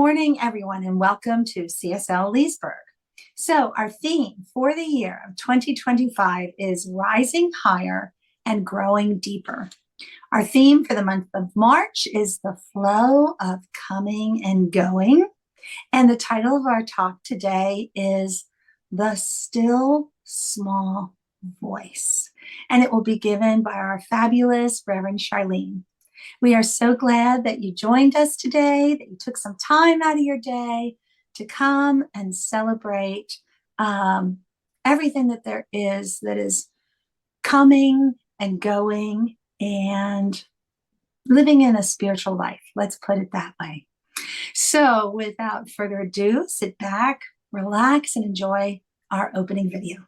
morning, everyone, and welcome to CSL Leesburg. So our theme for the year of 2025 is Rising Higher and Growing Deeper. Our theme for the month of March is the flow of coming and going. And the title of our talk today is The Still Small Voice. And it will be given by our fabulous Reverend Charlene. We are so glad that you joined us today, that you took some time out of your day to come and celebrate everything that is coming and going and living in a spiritual life. Let's put it that way. So without further ado, sit back, relax, and enjoy our opening video.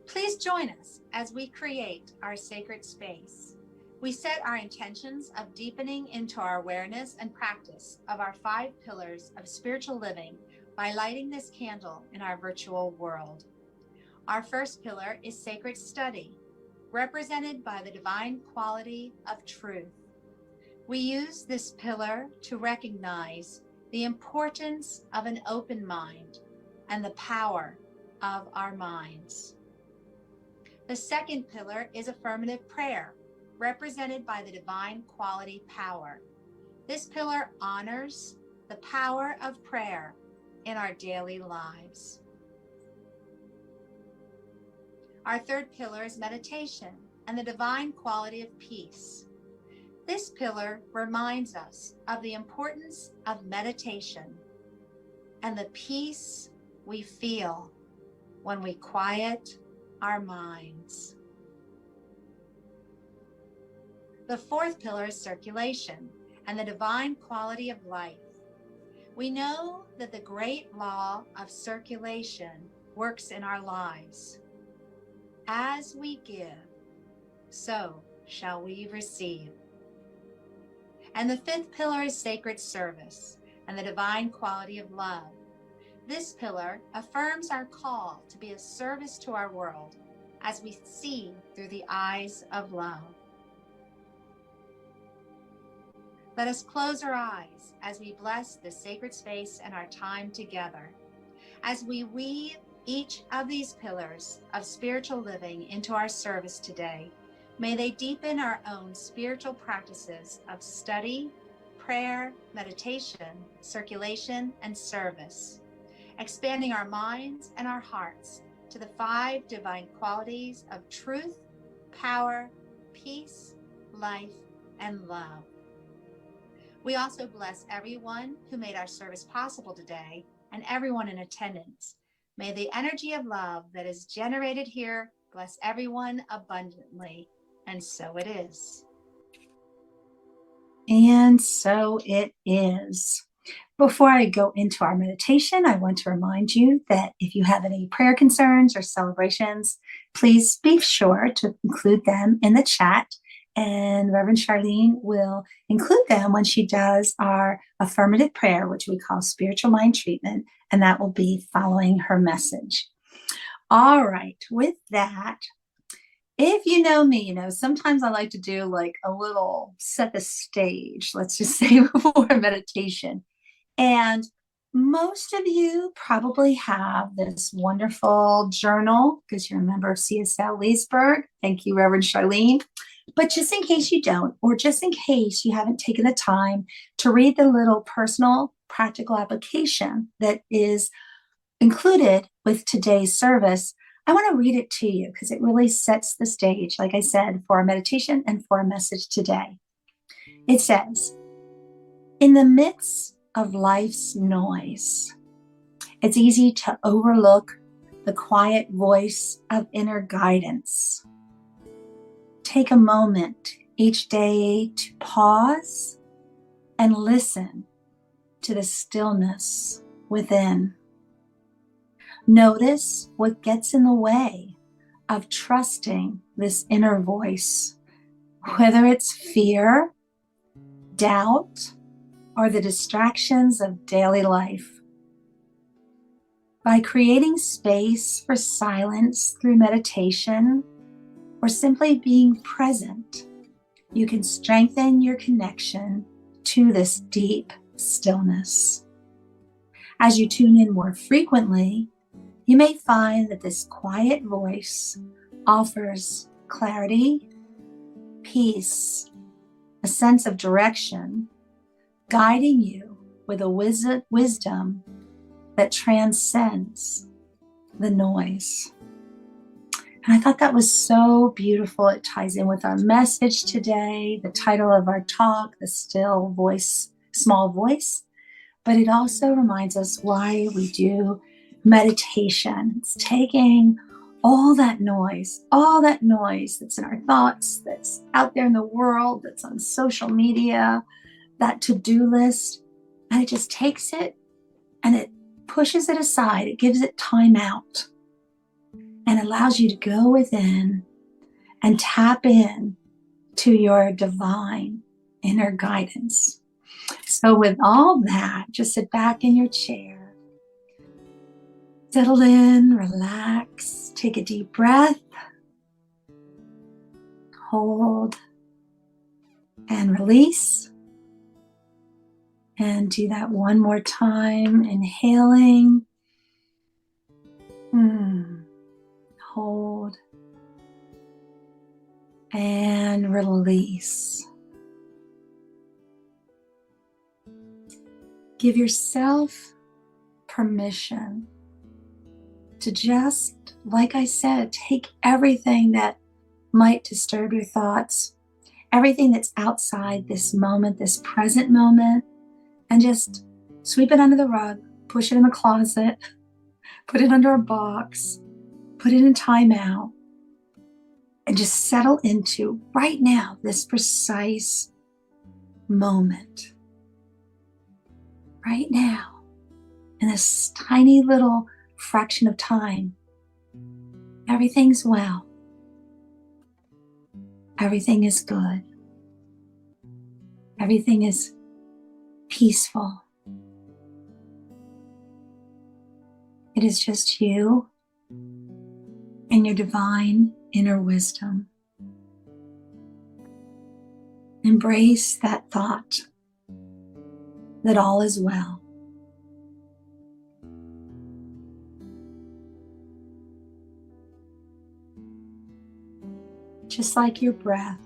Please join us as we create our sacred space. We set our intentions of deepening into our awareness and practice of our 5 pillars of spiritual living by lighting this candle in our virtual world. Our first pillar is sacred study, represented by the divine quality of truth. We use this pillar to recognize the importance of an open mind and the power of our minds. The second pillar is affirmative prayer, represented by the divine quality power. This pillar honors the power of prayer in our daily lives. Our third pillar is meditation and the divine quality of peace. This pillar reminds us of the importance of meditation and the peace we feel when we quiet our minds. The fourth pillar is circulation and the divine quality of life. We know that the great law of circulation works in our lives. As we give, so shall we receive. And the fifth pillar is sacred service and the divine quality of love. This pillar affirms our call to be a service to our world as we see through the eyes of love. Let us close our eyes as we bless this sacred space and our time together. As we weave each of these pillars of spiritual living into our service today, may they deepen our own spiritual practices of study, prayer, meditation, circulation, and service, expanding our minds and our hearts to the 5 divine qualities of truth, power, peace, life, and love. We also bless everyone who made our service possible today and everyone in attendance. May the energy of love that is generated here bless everyone abundantly. And so it is. And so it is. Before I go into our meditation, I want to remind you that if you have any prayer concerns or celebrations, please be sure to include them in the chat. And Reverend Charlene will include them when she does our affirmative prayer, which we call spiritual mind treatment, and that will be following her message. All right, with that, if you know me, sometimes I like to do like a little set the stage, let's just say, before meditation. And most of you probably have this wonderful journal because you're a member of CSL Leesburg. Thank you, Reverend Charlene. But just in case you don't, or just in case you haven't taken the time to read the little personal practical application that is included with today's service, I want to read it to you because it really sets the stage, like I said, for our meditation and for our message today. It says, in the midst of life's noise, it's easy to overlook the quiet voice of inner guidance. Take a moment each day to pause and listen to the stillness within. Notice what gets in the way of trusting this inner voice, whether it's fear, doubt, or the distractions of daily life. By creating space for silence through meditation, or simply being present, you can strengthen your connection to this deep stillness. As you tune in more frequently, you may find that this quiet voice offers clarity, peace, a sense of direction, guiding you with a wisdom that transcends the noise. And I thought that was so beautiful. It ties in with our message today, the title of our talk, The Still Voice, Small Voice. But it also reminds us why we do meditation. It's taking all that noise that's in our thoughts, that's out there in the world, that's on social media, that to-do list, and it just takes it and it pushes it aside. It gives it time out and allows you to go within and tap in to your divine inner guidance. So with all that, just sit back in your chair, settle in, relax, take a deep breath, hold and release. And do that one more time, inhaling, hold, and release. Give yourself permission to just, like I said, take everything that might disturb your thoughts, everything that's outside this moment, this present moment, and just sweep it under the rug, push it in the closet, put it under a box, put it in timeout, and just settle into right now, this precise moment. Right now, in this tiny little fraction of time, everything's well. Everything is good. Everything is peaceful. It is just you and your divine inner wisdom. Embrace that thought that all is well. Just like your breath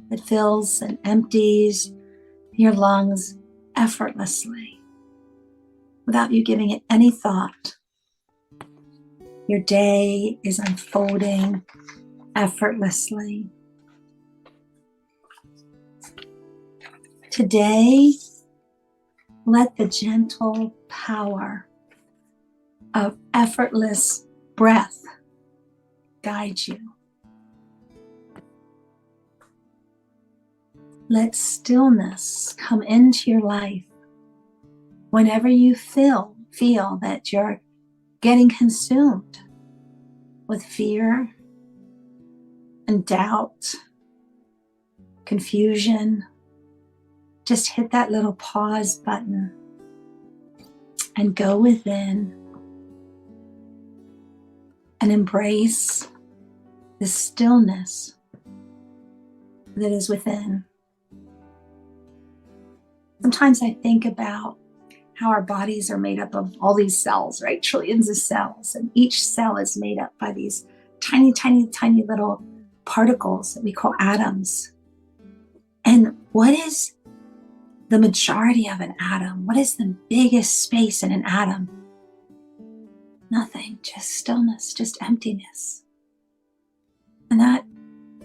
that fills and empties your lungs effortlessly without you giving it any thought. Your day is unfolding effortlessly. Today, let the gentle power of effortless breath guide you. Let stillness come into your life whenever you feel that you're getting consumed with fear and doubt, confusion. Just hit that little pause button and go within and embrace the stillness that is within. Sometimes I think about how our bodies are made up of all these cells, right? Trillions of cells. And each cell is made up by these tiny, tiny, tiny little particles that we call atoms. And what is the majority of an atom? What is the biggest space in an atom? Nothing, just stillness, just emptiness. And that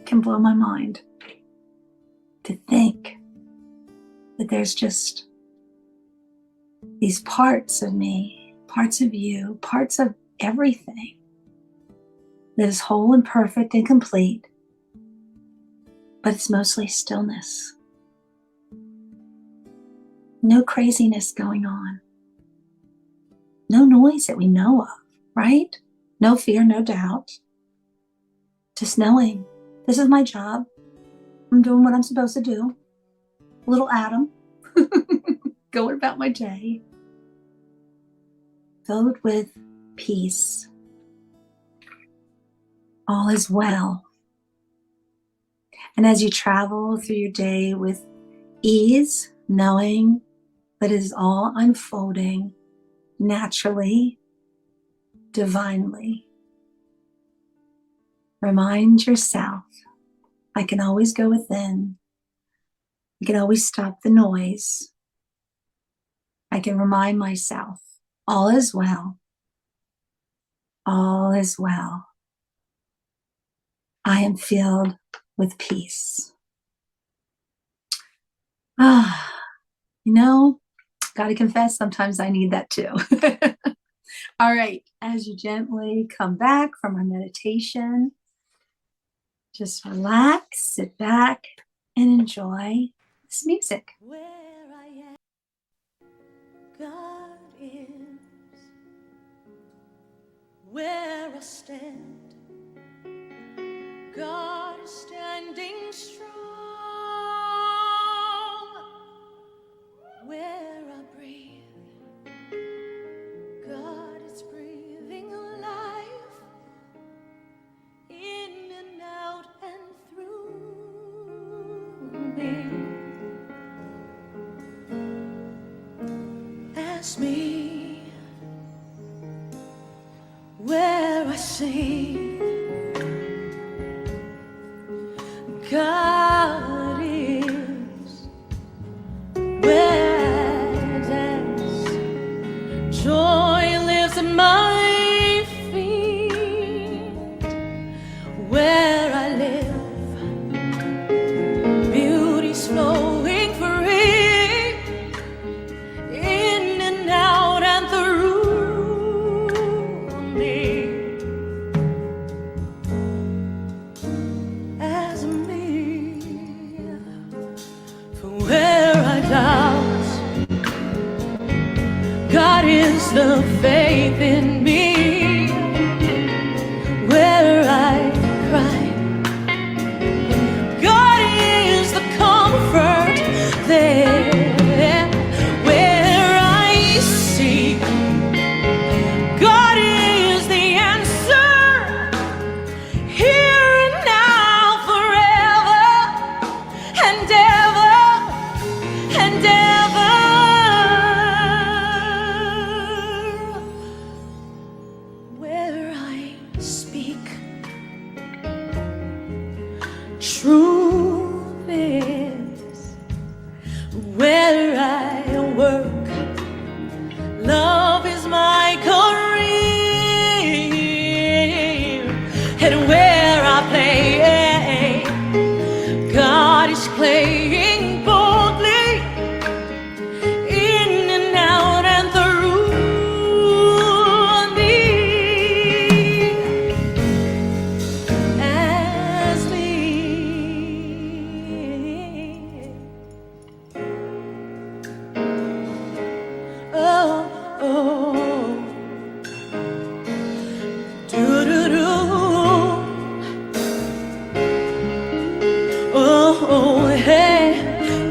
can blow my mind to think that there's just these parts of me, parts of you, parts of everything that is whole and perfect and complete, but it's mostly stillness. No craziness going on. No noise that we know of, right? No fear, no doubt. Just knowing this is my job. I'm doing what I'm supposed to do. Little atom, going about my day, filled with peace. All is well. And as you travel through your day with ease, knowing that it is all unfolding naturally, divinely, remind yourself, I can always go within. I can always stop the noise. I can remind myself, all is well. All is well. I am filled with peace. Gotta confess, sometimes I need that too. All right, as you gently come back from our meditation, just relax, sit back, and enjoy this music. Where I am, God is. Where I stand, God is standing strong. Where I breathe, God is breathing life in and out and through me. Ask me where I sing, God is. Where I dance, joy lives at my feet. Where I live, beauty's flowing free, in and out and through me. As me, for where I doubt, God is the faith in me. Where I cry, God is the comfort there. Where I seek, God is the answer, here and now, forever and ever and ever. Where I speak, truth is. Where I work, love is my career. And where I play, God is playing boldly, in and out and through me. As me, oh, oh, do-do-do, oh, hey,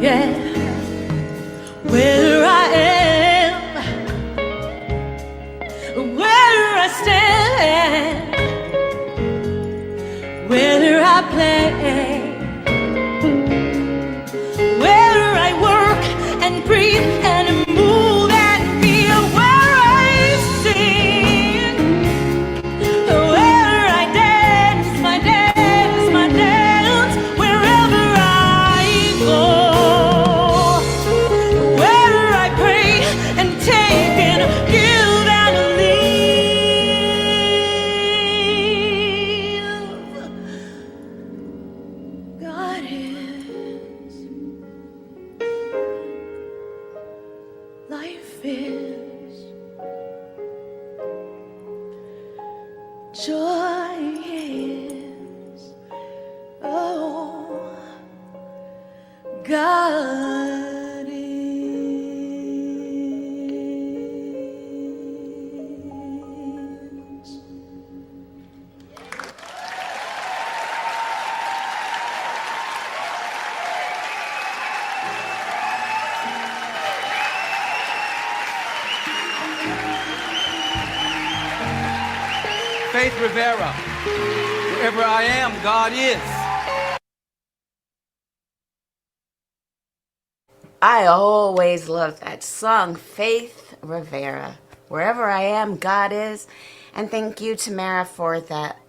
yeah. Where I am, where I stand, where I play, where I work and breathe and move and feel, where I sing, where I dance, my dance, my dance, wherever I go, where I pray and take and give and leave. God is, life is, joy is, oh, God is. Faith Rivera, wherever I am, God is. I always love that song, Faith Rivera. Wherever I am, God is. And thank you, Tamara, for that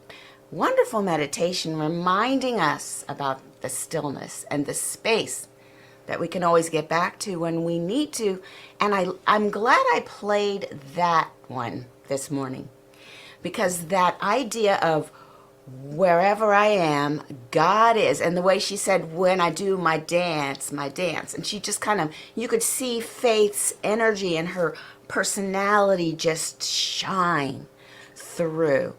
wonderful meditation reminding us about the stillness and the space that we can always get back to when we need to. And I'm glad I played that one this morning, because that idea of wherever I am, God is. And the way she said, when I do my dance. And she just kind of, you could see Faith's energy and her personality just shine through.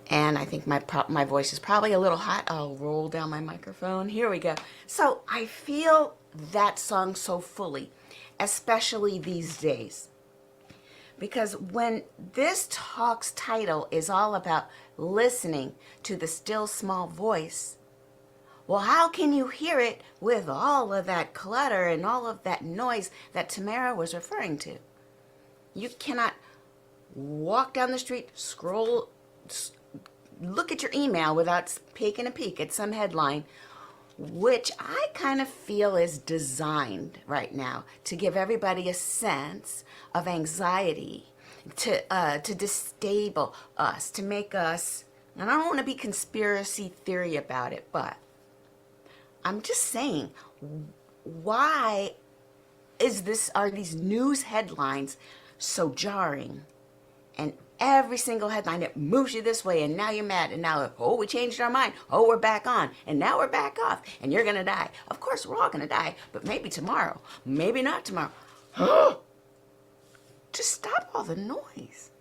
And I think my voice is probably a little hot. I'll roll down my microphone. Here we go. So I feel that song so fully, especially these days. Because when this talk's title is all about listening to the still small voice, well, how can you hear it with all of that clutter and all of that noise that Tamara was referring to? You cannot walk down the street, scroll, look at your email without taking a peek at some headline, which I kind of feel is designed right now to give everybody a sense of anxiety, to destabilize us, to make us, and I don't want to be conspiracy theory about it, but I'm just saying, why are these news headlines so jarring? And every single headline that moves you this way, and now you're mad, and now, oh, we changed our mind, oh, we're back on, and now we're back off, and you're gonna die. Of course, we're all gonna die, but maybe tomorrow, maybe not tomorrow. Just stop all the noise.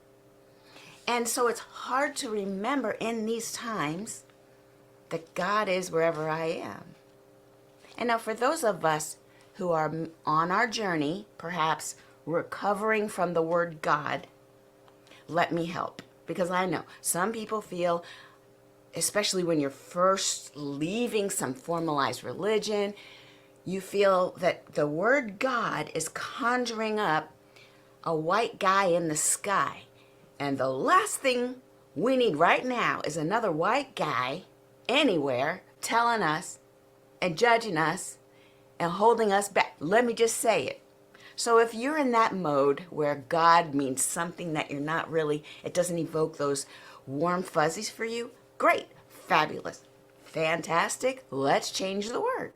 And so it's hard to remember in these times that God is wherever I am. And now for those of us who are on our journey, perhaps recovering from the word God, let me help. Because I know some people feel, especially when you're first leaving some formalized religion, you feel that the word God is conjuring up a white guy in the sky. And the last thing we need right now is another white guy anywhere telling us and judging us and holding us back. Let me just say it. So if you're in that mode where God means something that you're not really, it doesn't evoke those warm fuzzies for you, great, fabulous, fantastic, let's change the word.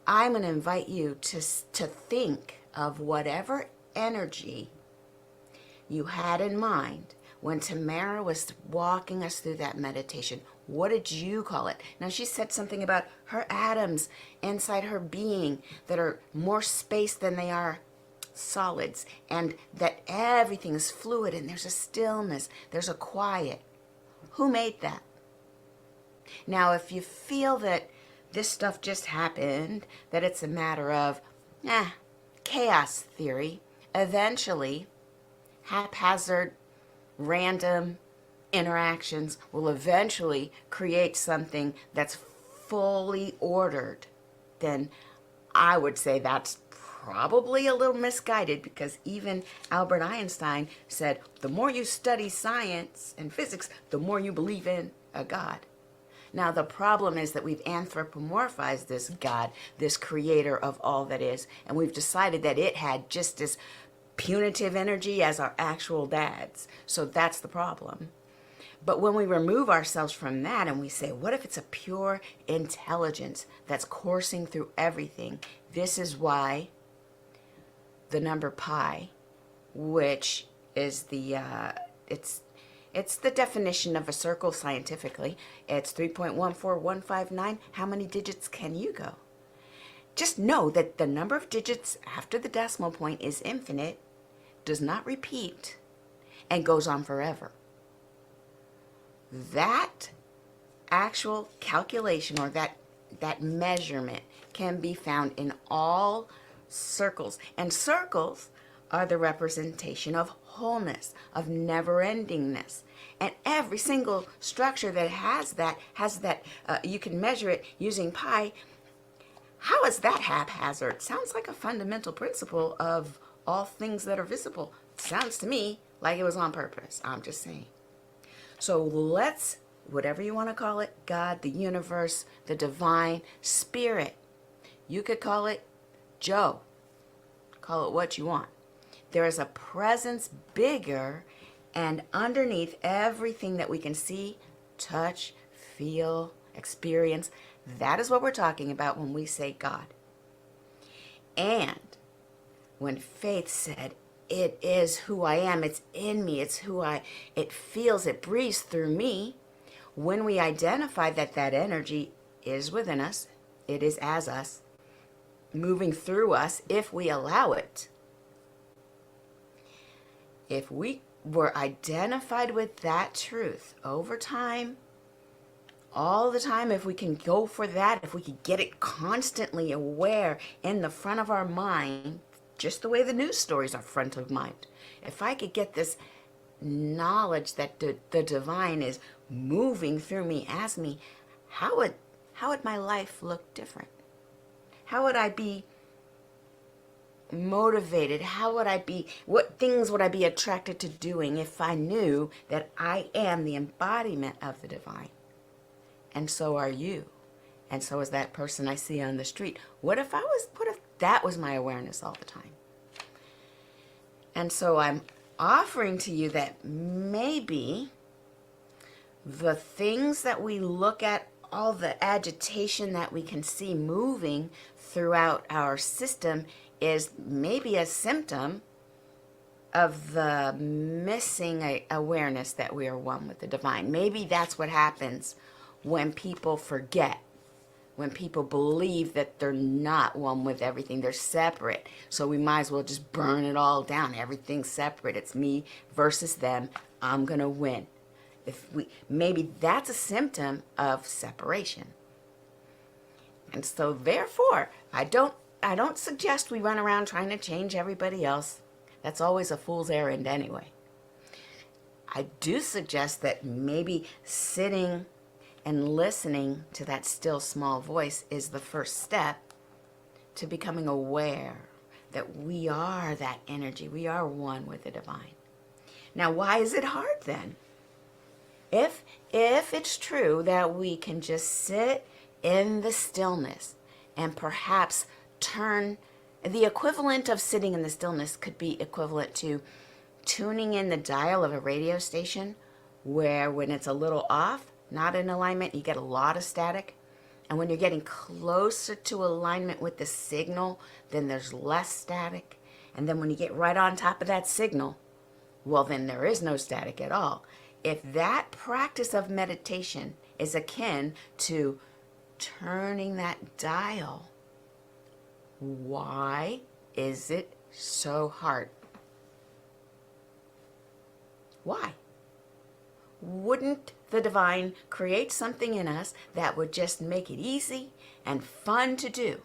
I'm going to invite you to think of whatever energy you had in mind when Tamara was walking us through that meditation. What did you call it? Now, she said something about her atoms inside her being that are more space than they are solids, and that everything is fluid, and there's a stillness, there's a quiet. Who made that? Now, if you feel that this stuff just happened, that it's a matter of chaos theory, eventually haphazard, random interactions will eventually create something that's fully ordered, then I would say that's probably a little misguided, because even Albert Einstein said the more you study science and physics, the more you believe in a God. Now, the problem is that we've anthropomorphized this God, this creator of all that is, and we've decided that it had just as punitive energy as our actual dads. So that's the problem. But when we remove ourselves from that and we say, what if it's a pure intelligence that's coursing through everything? This is why the number pi, which is the, it's the definition of a circle scientifically. It's 3.14159. How many digits can you go? Just know that the number of digits after the decimal point is infinite, does not repeat, and goes on forever. That actual calculation, or that measurement, can be found in all circles. And circles are the representation of wholeness, of never-endingness. And every single structure that has that, you can measure it using pi. How is that haphazard? Sounds like a fundamental principle of all things that are visible. Sounds to me like it was on purpose. I'm just saying. So let's, whatever you want to call it, God, the universe, the divine, spirit. You could call it Joe, call it what you want. There is a presence bigger and underneath everything that we can see, touch, feel, experience. That is what we're talking about when we say God. And when Faith said, it is who I am, it's in me, it feels, it breathes through me. When we identify that that energy is within us, it is as us, moving through us if we allow it. If we were identified with that truth over time, all the time, if we can go for that, if we could get it constantly aware in the front of our mind, just the way the news stories are front of mind. If I could get this knowledge that the divine is moving through me as me, how would my life look different? How would I be motivated? What things would I be attracted to doing if I knew that I am the embodiment of the divine? And so are you. And so is that person I see on the street. What if that was my awareness all the time? And so I'm offering to you that maybe the things that we look at, all the agitation that we can see moving throughout our system is maybe a symptom of the missing awareness that we are one with the divine. Maybe that's what happens when people forget, when people believe that they're not one with everything, they're separate. So we might as well just burn it all down. Everything's separate. It's me versus them. I'm going to win. Maybe that's a symptom of separation. And so therefore, I don't suggest we run around trying to change everybody else. That's always a fool's errand anyway. I do suggest that maybe sitting and listening to that still small voice is the first step to becoming aware that we are that energy. We are one with the divine. Now, why is it hard then? If it's true that we can just sit in the stillness and perhaps turn, the equivalent of sitting in the stillness could be equivalent to tuning in the dial of a radio station where when it's a little off, not in alignment, you get a lot of static. And when you're getting closer to alignment with the signal, then there's less static. And then when you get right on top of that signal, well, then there is no static at all. If that practice of meditation is akin to turning that dial, why is it so hard? Why? Wouldn't the divine create something in us that would just make it easy and fun to do?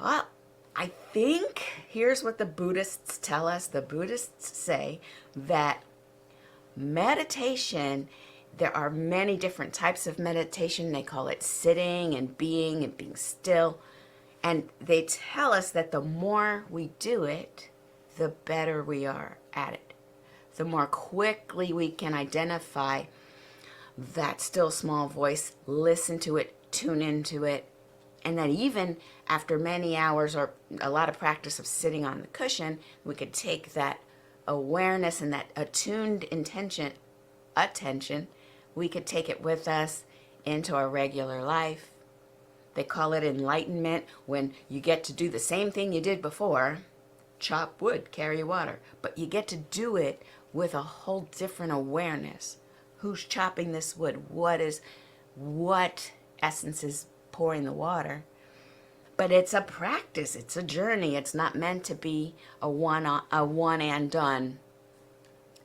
Well, I think here's what the Buddhists tell us. The Buddhists say that meditation, there are many different types of meditation. They call it sitting and being still. And they tell us that the more we do it, the better we are at it. The more quickly we can identify that still small voice, listen to it, tune into it, and that even after many hours or a lot of practice of sitting on the cushion, we could take that awareness and that attuned attention, we could take it with us into our regular life. They call it enlightenment when you get to do the same thing you did before, chop wood, carry water, but you get to do it with a whole different awareness. Who's chopping this wood? What essence is pouring the water? But it's a practice. It's a journey. It's not meant to be a one and done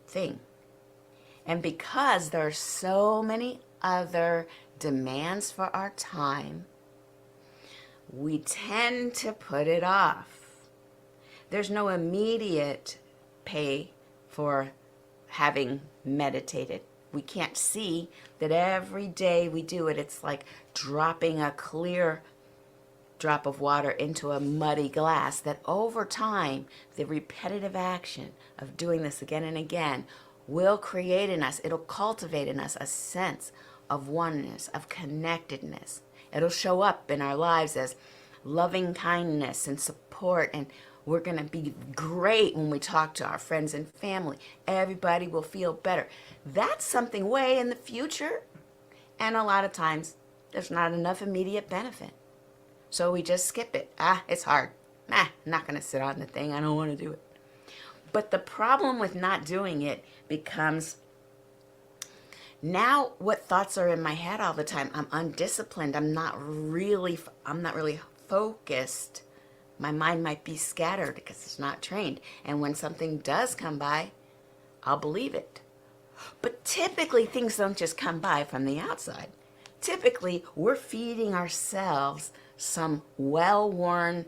thing. And because there are so many other demands for our time, we tend to put it off. There's no immediate pay for having meditated. We can't see that every day we do it, it's like dropping a clear drop of water into a muddy glass, that over time, the repetitive action of doing this again and again will create in us, it'll cultivate in us a sense of oneness, of connectedness. It'll show up in our lives as loving kindness and support, and we're going to be great when we talk to our friends and family. Everybody will feel better. That's something way in the future, and a lot of times there's not enough immediate benefit. So we just skip it. It's hard. I'm not going to sit on the thing. I don't want to do it. But the problem with not doing it becomes, now what thoughts are in my head all the time? I'm undisciplined. I'm not really focused. My mind might be scattered because it's not trained. And when something does come by, I'll believe it. But typically things don't just come by from the outside. Typically we're feeding ourselves some well-worn,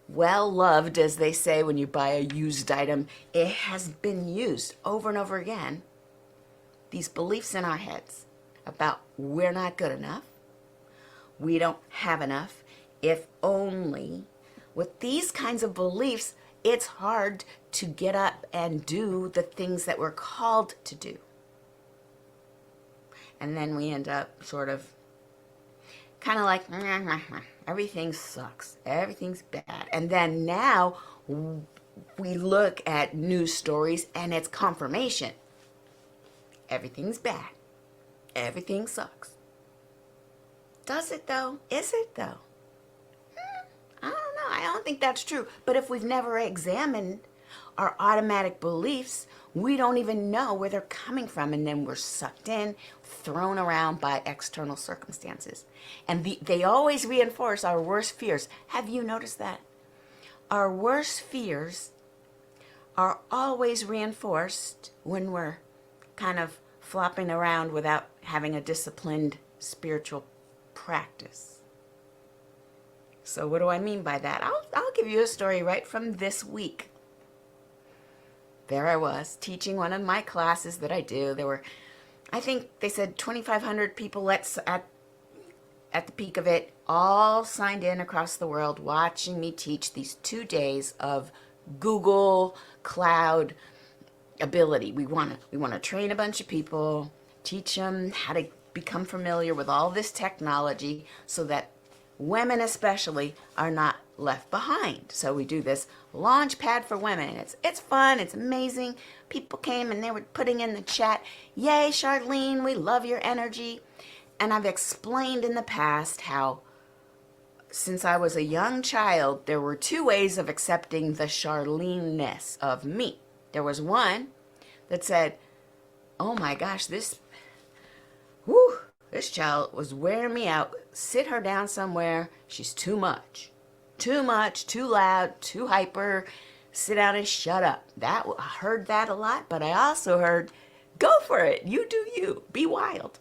well-loved, as they say when you buy a used item. It has been used over and over again. These beliefs in our heads about we're not good enough, we don't have enough, if only. With these kinds of beliefs, it's hard to get up and do the things that we're called to do. And then we end up sort of kind of like, everything sucks, everything's bad. And then now we look at news stories and it's confirmation. Everything's bad. Everything sucks. Does it though? Is it though? I don't know. I don't think that's true. But if we've never examined our automatic beliefs, we don't even know where they're coming from, and then we're sucked in, thrown around by external circumstances. And they always reinforce our worst fears. Have you noticed that? Our worst fears are always reinforced when we're kind of flopping around without having a disciplined spiritual practice. So what do I mean by that? I'll give you a story right from this week. There I was teaching one of my classes that I do. There were, I think they said 2,500 people at the peak of it, all signed in across the world, watching me teach these 2 days of Google Cloud ability. We want to train a bunch of people, teach them how to become familiar with all this technology so that women especially are not left behind. So we do this launch pad for women. It's fun. It's amazing. People came and they were putting in the chat, "Yay, Charlene, we love your energy." And I've explained in the past how since I was a young child, there were 2 ways of accepting the Charlene-ness of me. There was one that said, "Oh my gosh, this child was wearing me out. Sit her down somewhere. She's too much. Too much, too loud, too hyper. Sit down and shut up." I heard that a lot, but I also heard, "Go for it. You do you. Be wild."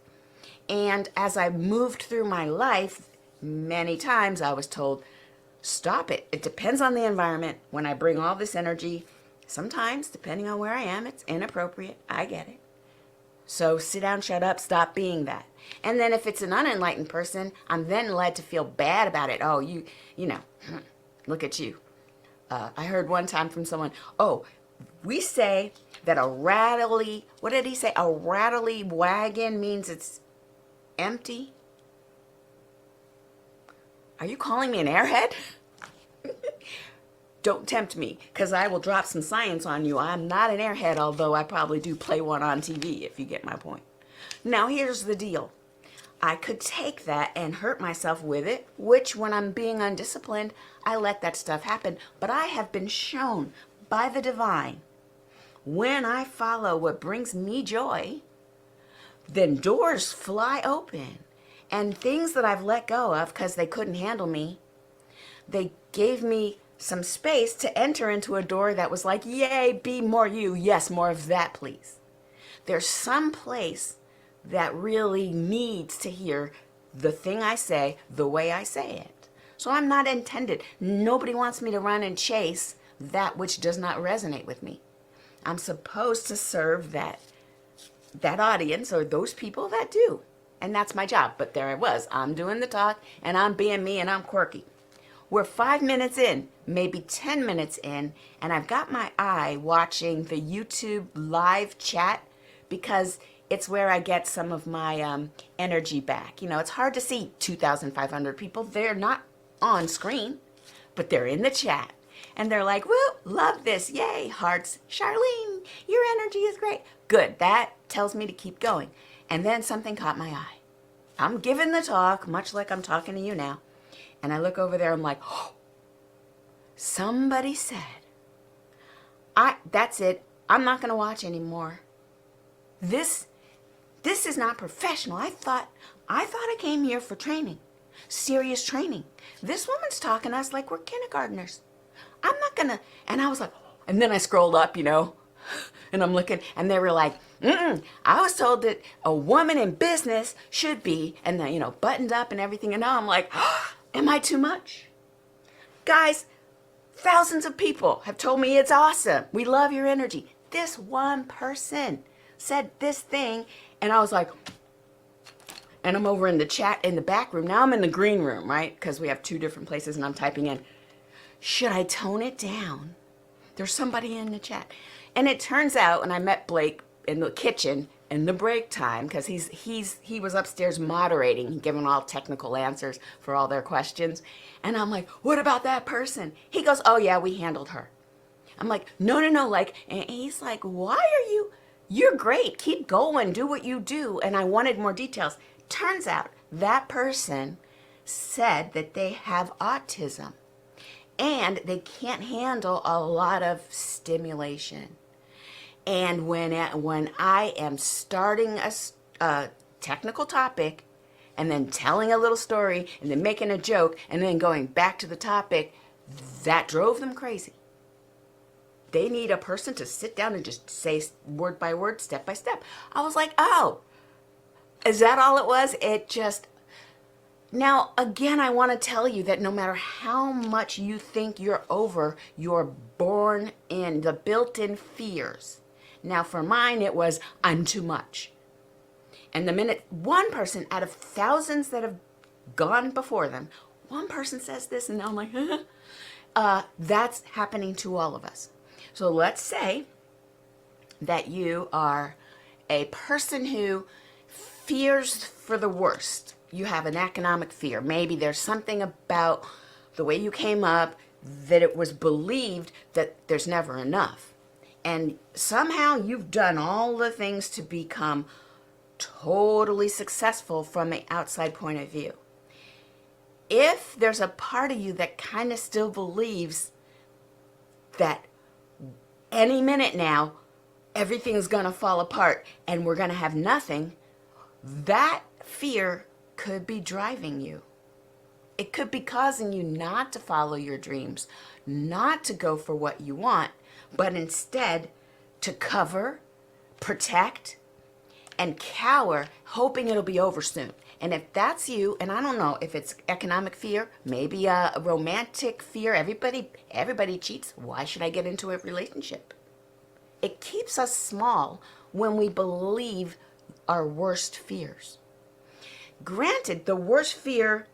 And as I moved through my life, many times I was told, "Stop it. It depends on the environment. When I bring all this energy, sometimes, depending on where I am, it's inappropriate. I get it. So sit down, shut up, stop being that." And then if it's an unenlightened person, I'm then led to feel bad about it. "Oh, you know, look at you." I heard one time from someone, "Oh, we say that a rattly," what did he say? "A rattly wagon means it's empty." Are you calling me an airhead? Don't tempt me, because I will drop some science on you. I'm not an airhead, although I probably do play one on TV, if you get my point. Now, here's the deal. I could take that and hurt myself with it, which when I'm being undisciplined, I let that stuff happen. But I have been shown by the divine, when I follow what brings me joy, then doors fly open. And things that I've let go of because they couldn't handle me, they gave me some space to enter into a door that was like, "Yay, be more you. Yes, more of that, please." There's some place that really needs to hear the thing I say the way I say it. So I'm not intended. Nobody wants me to run and chase that which does not resonate with me. I'm supposed to serve that audience or those people that do. And that's my job. But there I was. I'm doing the talk and I'm being me and I'm quirky. We're 5 minutes in, maybe 10 minutes in, and I've got my eye watching the YouTube live chat because it's where I get some of my energy back. You know, it's hard to see 2,500 people. They're not on screen, but they're in the chat. And they're like, woo, love this, yay, hearts. Charlene, your energy is great. Good, that tells me to keep going. And then something caught my eye. I'm giving the talk, much like I'm talking to you now. And I look over there, I'm like, oh, somebody said, that's it, I'm not gonna watch anymore. This is not professional. I thought I came here for training, serious training. This woman's talking to us like we're kindergartners. I'm not gonna, and I was like, and then I scrolled up, you know, and I'm looking, and they were like, I was told that a woman in business should be, and then, you know, buttoned up and everything, and now I'm like, am I too much? Guys, thousands of people have told me it's awesome. We love your energy. This one person said this thing, and I was like, and I'm over in the chat in the back room. Now I'm in the green room, right? Because we have two different places, and I'm typing in, should I tone it down? There's somebody in the chat. And it turns out, and I met Blake in the kitchen in the break time, because he was upstairs moderating, giving all technical answers for all their questions. And I'm like, what about that person? He goes, oh yeah, we handled her. I'm like, no, like, and he's like, why are you're great, keep going, do what you do. And I wanted more details. Turns out that person said that they have autism and they can't handle a lot of stimulation. And when I am starting a technical topic and then telling a little story and then making a joke and then going back to the topic, that drove them crazy. They need a person to sit down and just say word by word, step by step. I was like, oh, is that all it was? It just... Now, again, I want to tell you that no matter how much you think you're over, you're born in the built-in fears. Now, for mine, it was, I'm too much. And the minute one person out of thousands that have gone before them, one person says this, and now I'm like, that's happening to all of us. So let's say that you are a person who fears for the worst. You have an economic fear. Maybe there's something about the way you came up that it was believed that there's never enough. And somehow you've done all the things to become totally successful from an outside point of view. If there's a part of you that kind of still believes that any minute now, everything is going to fall apart and we're going to have nothing, that fear could be driving you. It could be causing you not to follow your dreams, not to go for what you want, but instead to cover, protect, and cower, hoping it'll be over soon. And if that's you, and I don't know if it's economic fear, maybe a romantic fear, everybody cheats, why should I get into a relationship? It keeps us small when we believe our worst fears. Granted, the worst fear,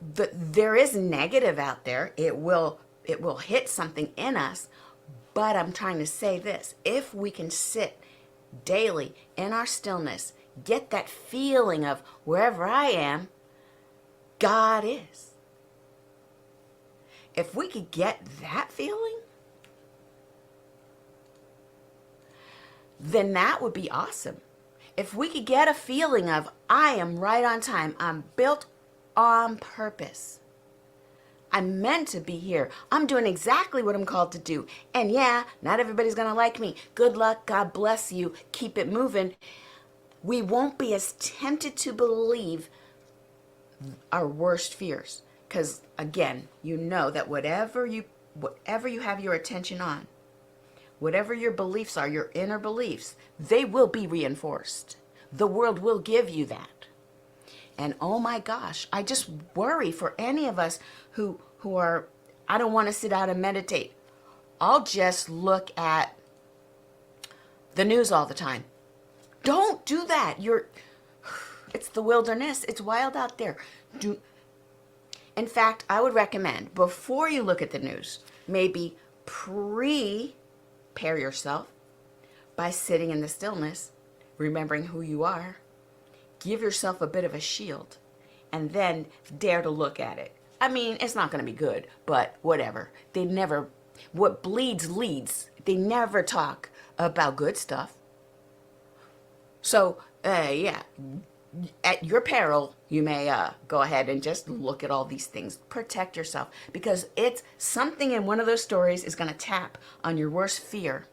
there is negative out there. It will hit something in us, but I'm trying to say this. If we can sit daily in our stillness, get that feeling of wherever I am, God is. If we could get that feeling, then that would be awesome. If we could get a feeling of I am right on time, I'm built on purpose. I'm meant to be here. I'm doing exactly what I'm called to do. And yeah, not everybody's going to like me. Good luck. God bless you. Keep it moving. We won't be as tempted to believe our worst fears. Because again, you know that whatever you have your attention on, whatever your beliefs are, your inner beliefs, they will be reinforced. The world will give you that. And oh my gosh, I just worry for any of us who are, I don't want to sit down and meditate. I'll just look at the news all the time. Don't do that. It's the wilderness. It's wild out there. In fact, I would recommend before you look at the news, maybe prepare yourself by sitting in the stillness, remembering who you are, give yourself a bit of a shield, and then dare to look at it. I mean, it's not going to be good, but whatever. What bleeds leads. They never talk about good stuff. So, yeah, at your peril, you may go ahead and just look at all these things. Protect yourself, because it's something in one of those stories is going to tap on your worst fear.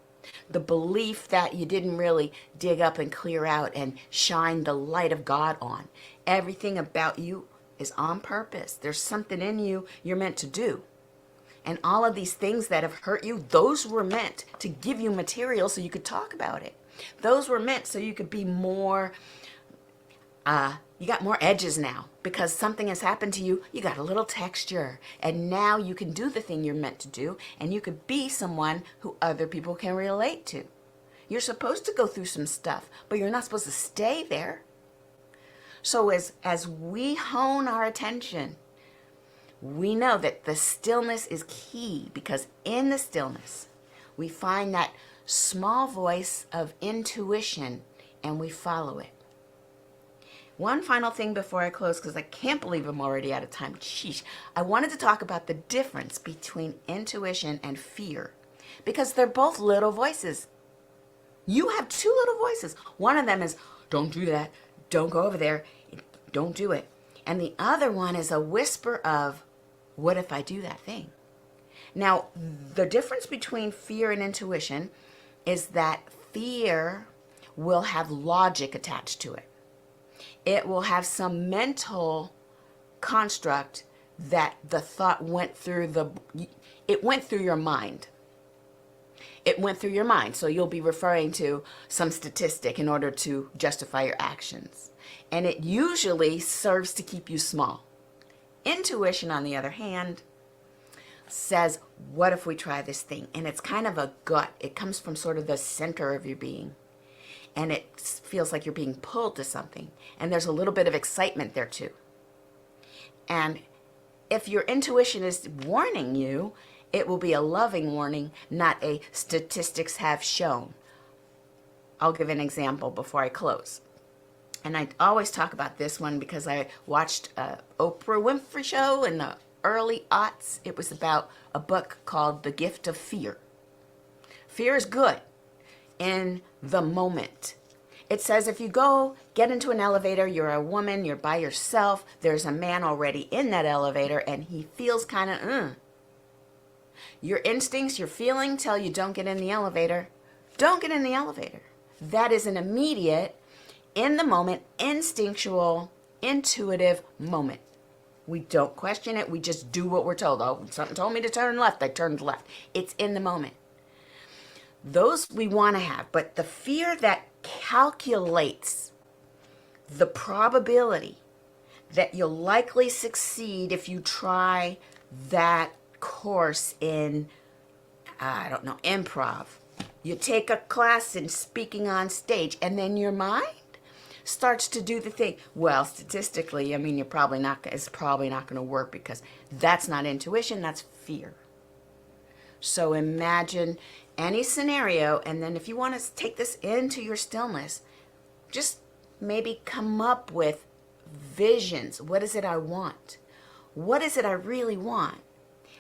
The belief that you didn't really dig up and clear out and shine the light of God on. Everything about you is on purpose. There's something in you you're meant to do. And all of these things that have hurt you, those were meant to give you material so you could talk about it. Those were meant so you could be more, you got more edges now, because something has happened to you. You got a little texture, and now you can do the thing you're meant to do, and you could be someone who other people can relate to. You're supposed to go through some stuff, but you're not supposed to stay there. So as we hone our attention, we know that the stillness is key, because in the stillness, we find that small voice of intuition and we follow it. One final thing before I close, because I can't believe I'm already out of time. Sheesh. I wanted to talk about the difference between intuition and fear, because they're both little voices. You have two little voices. One of them is, don't do that. Don't go over there. Don't do it. And the other one is a whisper of, what if I do that thing? Now, the difference between fear and intuition is that fear will have logic attached to it. It will have some mental construct that the thought went through your mind. It went through your mind. So you'll be referring to some statistic in order to justify your actions. And it usually serves to keep you small. Intuition, on the other hand, says, what if we try this thing? And it's kind of a gut. It comes from sort of the center of your being. And it feels like you're being pulled to something. And there's a little bit of excitement there too. And if your intuition is warning you, it will be a loving warning, not a statistics have shown. I'll give an example before I close. And I always talk about this one because I watched Oprah Winfrey show in the early aughts. It was about a book called The Gift of Fear. Fear is good in the moment. It says if you go get into an elevator, you're a woman, you're by yourself, there's a man already in that elevator and he feels kind of, Your instincts, your feeling tell you don't get in the elevator. Don't get in the elevator. That is an immediate, in the moment, instinctual, intuitive moment. We don't question it. We just do what we're told. Oh, something told me to turn left. I turned left. It's in the moment. Those we want to have. But the fear that calculates the probability that you'll likely succeed if you try that course in, improv. You take a class in speaking on stage, and then your mind starts to do the thing. Well, statistically, you're probably not. It's probably not going to work because that's not intuition. That's fear. So imagine any scenario, and then if you want to take this into your stillness, just maybe come up with visions. What is it I want? What is it I really want?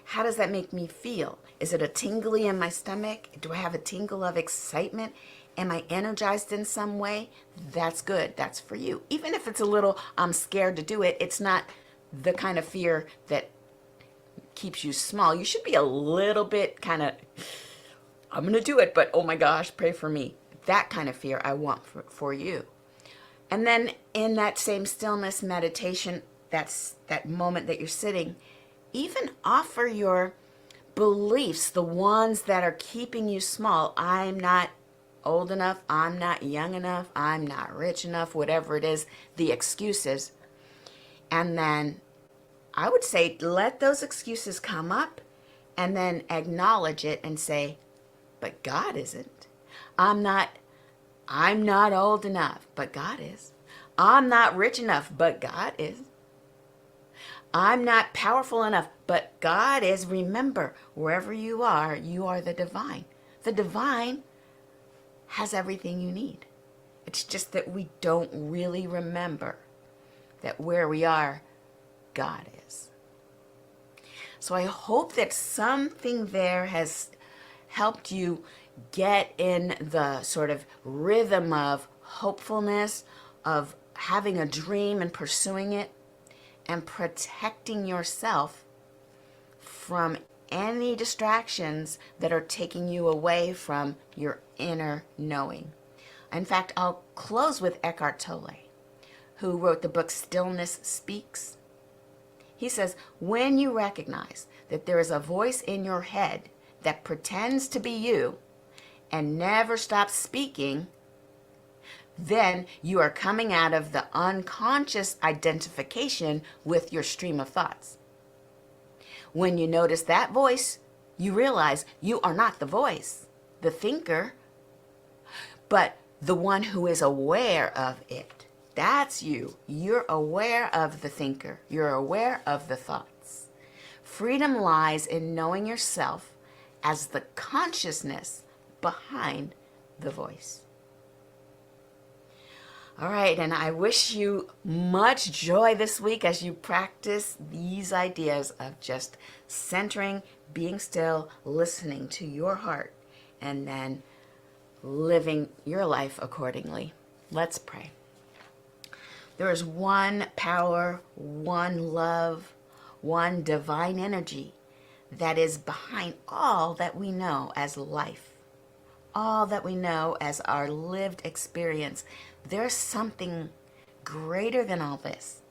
How does that make me feel? Is it a tingly in my stomach? Do I have a tingle of excitement? Am I energized in some way? That's good. That's for you. Even if it's a little, I'm scared to do it, it's not the kind of fear that keeps you small. You should be a little bit kind of, I'm going to do it, but oh my gosh, pray for me. That kind of fear I want for you. And then in that same stillness meditation, that moment that you're sitting, even offer your beliefs, the ones that are keeping you small. I'm not old enough, I'm not young enough, I'm not rich enough, whatever it is, the excuses. And then I would say let those excuses come up and then acknowledge it and say, but God isn't. I'm not old enough, but God is. I'm not rich enough, but God is. I'm not powerful enough, but God is. Remember, wherever you are the divine. The divine has everything you need. It's just that we don't really remember that where we are, God is. So I hope that something there has helped you get in the sort of rhythm of hopefulness, of having a dream and pursuing it, and protecting yourself from any distractions that are taking you away from your inner knowing. In fact, I'll close with Eckhart Tolle, who wrote the book Stillness Speaks. He says, when you recognize that there is a voice in your head that pretends to be you and never stops speaking, then you are coming out of the unconscious identification with your stream of thoughts. When you notice that voice, you realize you are not the voice, the thinker, but the one who is aware of it. That's you. You're aware of the thinker. You're aware of the thoughts. Freedom lies in knowing yourself as the consciousness behind the voice. All right, and I wish you much joy this week as you practice these ideas of just centering, being still, listening to your heart, and then living your life accordingly. Let's pray. There is one power, one love, one divine energy that is behind all that we know as life, all that we know as our lived experience. There's something greater than all this.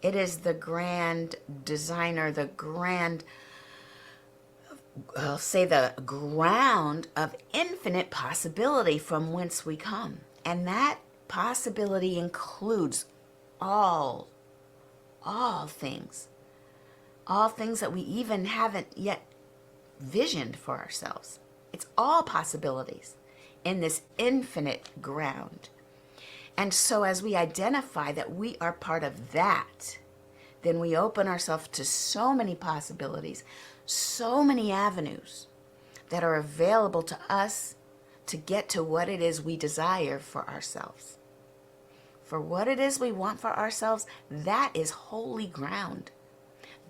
It is the grand designer, the grand, I'll say the ground of infinite possibility from whence we come. And that possibility includes all things that we even haven't yet visioned for ourselves. It's all possibilities in this infinite ground. And so as we identify that we are part of that, then we open ourselves to so many possibilities, so many avenues that are available to us to get to what it is we desire for ourselves. For what it is we want for ourselves, that is holy ground.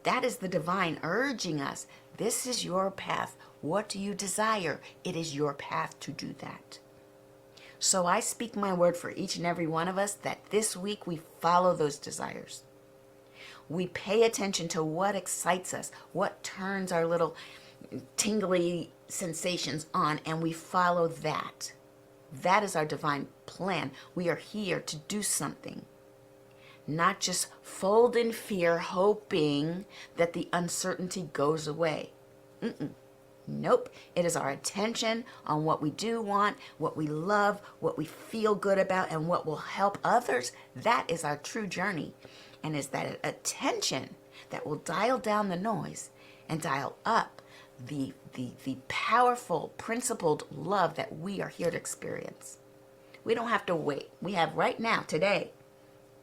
That is the divine urging us. This is your path. What do you desire? It is your path to do that. So I speak my word for each and every one of us that this week we follow those desires. We pay attention to what excites us, what turns our little tingly sensations on, and we follow that. That is our divine plan. We are here to do something, not just fold in fear, hoping that the uncertainty goes away. Nope. It is our attention on what we do want, what we love, what we feel good about, and what will help others. That is our true journey. And is that attention that will dial down the noise and dial up the powerful, principled love that we are here to experience. We don't have to wait. We have right now, today.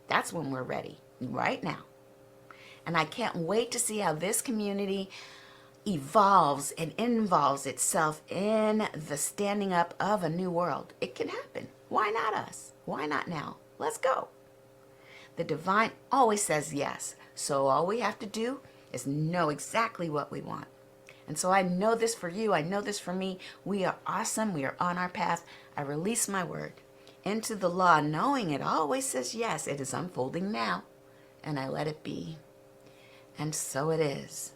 That's when we're ready, right now. And I can't wait to see how this community evolves and involves itself in the standing up of a new world. It can happen. Why not us? Why not now? Let's go. The divine always says yes. So all we have to do is know exactly what we want. And so I know this for you. I know this for me. We are awesome. We are on our path. I release my word into the law, knowing it always says yes. It is unfolding now. And I let it be. And so it is.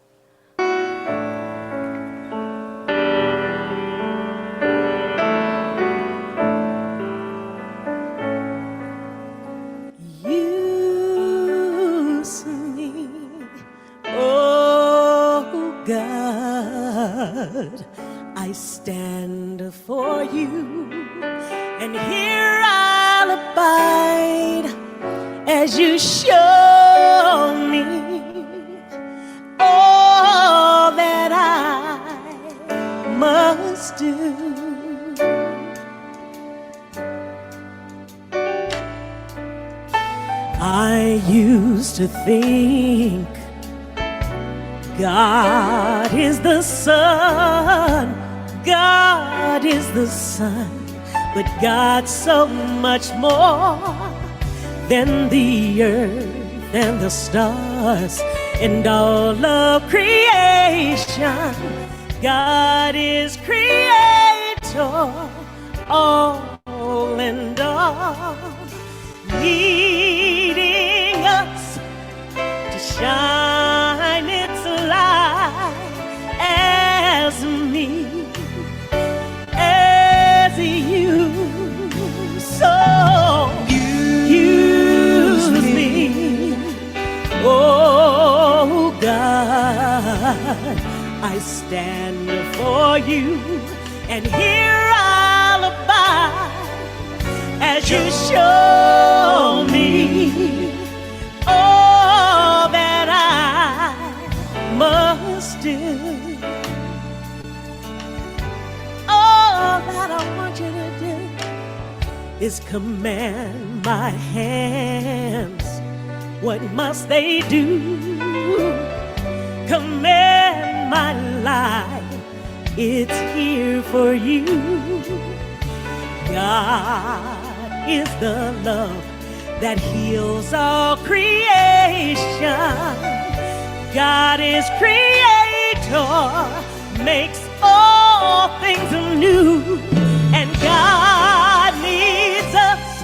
Use me, oh God, I stand for you, and here I'll abide as you show me all that I must do. I used to think God is the sun, God is the sun, but God's so much more than the earth and the stars and all of creation. God is creator, all and all, leading us to shine its light as me, as you. So use me, oh God, I stand before you, and here I'll abide as you show me all that I must do. All that I want you to do is command my hands. What must they do? Command my life, it's here for you. God is the love that heals all creation. God is creator, makes all things new, and God needs us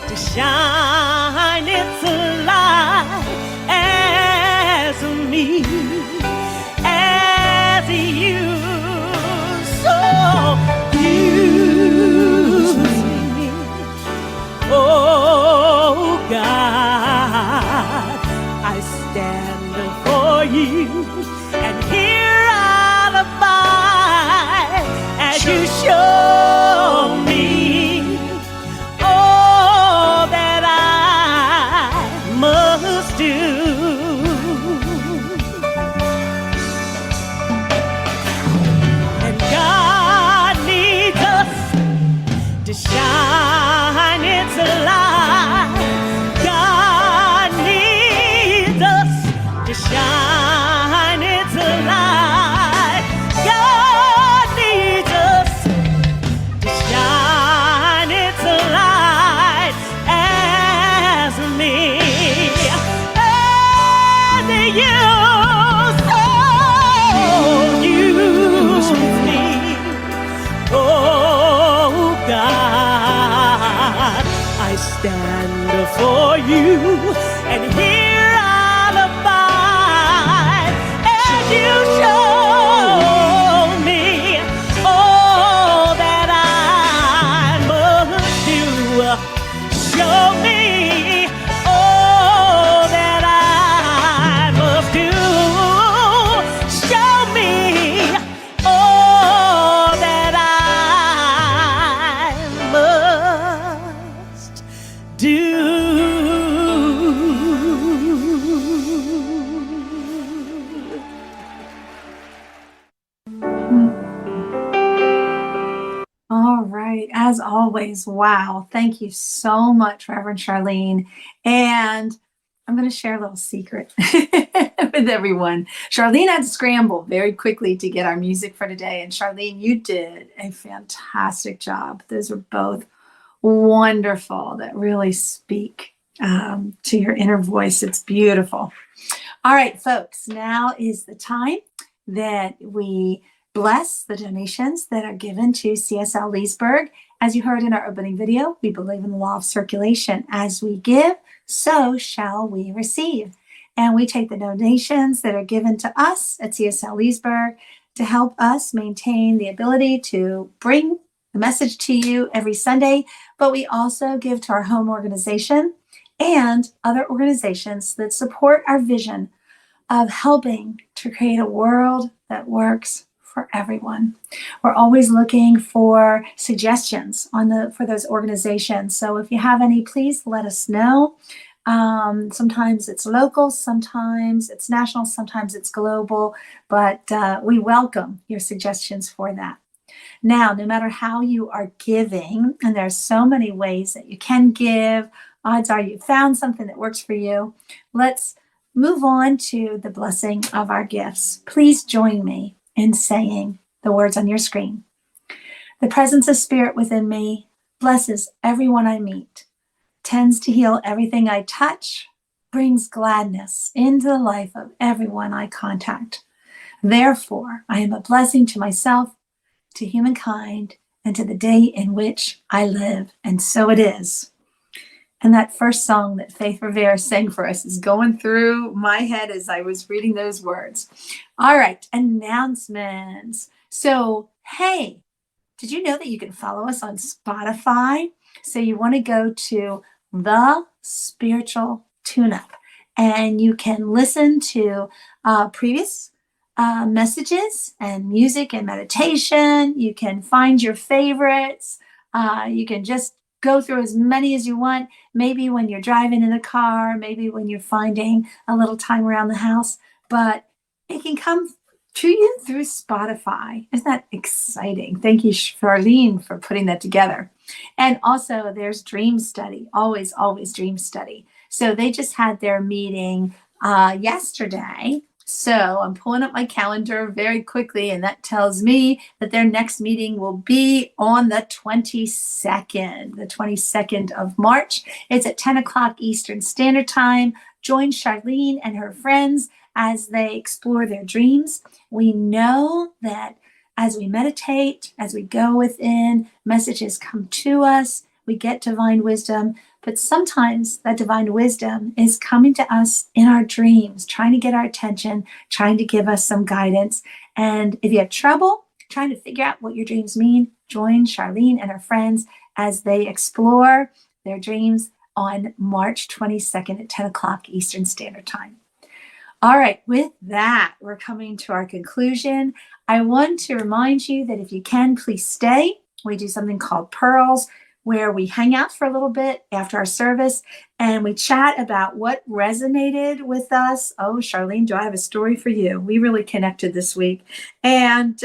to shine its light as me, as you. So use me, oh God, I stand before you, and here I'll abide as you show me all that I must do. And God needs us to shine its light. God needs us to shine its light. God needs us to shine its light as me, as you. So use me, oh God, I stand before you, and here I'll abide as you show me all that I must do. Show me all that I must do. Show me all that I must do. All right. As always, wow. Thank you so much, Reverend Charlene. And I'm going to share a little secret with everyone. Charlene had to scramble very quickly to get our music for today. And Charlene, you did a fantastic job. Those are both wonderful that really speak to your inner voice. It's beautiful. All right, folks, now is the time that we bless the donations that are given to CSL Leesburg. As you heard in our opening video, we believe in the law of circulation. As we give, so shall we receive. And we take the donations that are given to us at CSL Leesburg to help us maintain the ability to bring the message to you every Sunday. But we also give to our home organization and other organizations that support our vision of helping to create a world that works for everyone. We're always looking for suggestions for those organizations. So if you have any, please let us know. Sometimes it's local, sometimes it's national, sometimes it's global, but we welcome your suggestions for that. Now, no matter how you are giving, and there's so many ways that you can give, odds are you found something that works for you. Let's move on to the blessing of our gifts. Please join me in saying the words on your screen. The presence of spirit within me blesses everyone I meet, tends to heal everything I touch, brings gladness into the life of everyone I contact. Therefore, I am a blessing to myself, to humankind, and to the day in which I live. And so it is. And that first song that Faith Rivera sang for us is going through my head as I was reading those words. All right, announcements. So, hey, did you know that you can follow us on Spotify? So you want to go to The Spiritual Tune-Up, and you can listen to previous messages and music and meditation. You can find your favorites. You can just go through as many as you want, maybe when you're driving in the car, maybe when you're finding a little time around the house, but it can come to you through Spotify. Isn't that exciting? Thank you, Charlene, for putting that together. And also there's Dream Study, always Dream Study. So they just had their meeting yesterday. So I'm pulling up my calendar very quickly, and that tells me that their next meeting will be on the 22nd of March. It's at 10 o'clock Eastern Standard Time. Join Charlene and her friends as they explore their dreams. We know that as we meditate, as we go within, messages come to us, we get divine wisdom. But sometimes that divine wisdom is coming to us in our dreams, trying to get our attention, trying to give us some guidance. And if you have trouble trying to figure out what your dreams mean, join Charlene and her friends as they explore their dreams on March 22nd at 10 o'clock Eastern Standard Time. All right, with that, we're coming to our conclusion. I want to remind you that if you can, please stay. We do something called Pearls, where we hang out for a little bit after our service and we chat about what resonated with us. Oh, Charlene, do I have a story for you? We really connected this week. And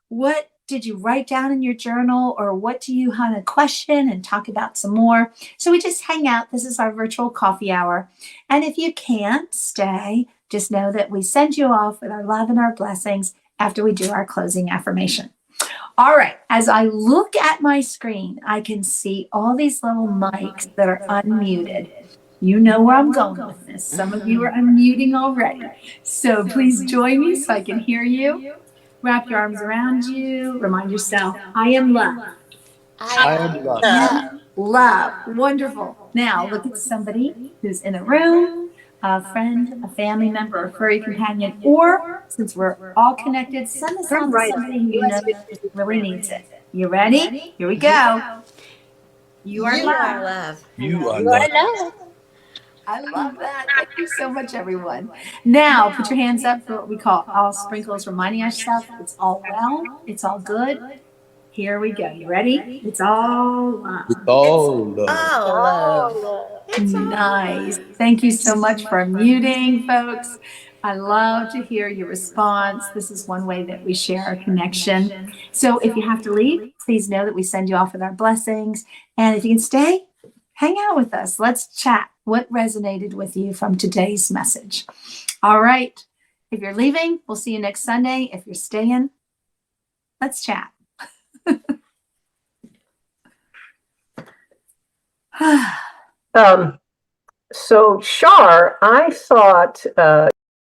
what did you write down in your journal, or what do you want to question and talk about some more? So we just hang out. This is our virtual coffee hour. And if you can't stay, just know that we send you off with our love and our blessings after we do our closing affirmation. All right, as I look at my screen, I can see all these little mics that are unmuted. You know where I'm going with this. Some of you are unmuting already. So please join me so I can hear you. Wrap your arms around you. Remind yourself, I am love. I am love. Love. Wonderful. Now look at somebody who's in the room, a friend, a family member, a furry companion, or since we're all connected, send this on to somebody who you know really needs it. You ready? Here we go. You are love. You are love. I love that. Thank you so much, everyone. Now, put your hands up for what we call all sprinkles, reminding ourselves it's all well, it's all good. Here we go. You ready? It's all love. It's all love. It's all Nice. Thank you so much for muting, folks. I love to hear your response. This is one way that we share our connection. So if you have to leave, please know that we send you off with our blessings. And if you can stay, hang out with us. Let's chat. What resonated with you from today's message? All right. If you're leaving, we'll see you next Sunday. If you're staying, let's chat. So, Shar, I thought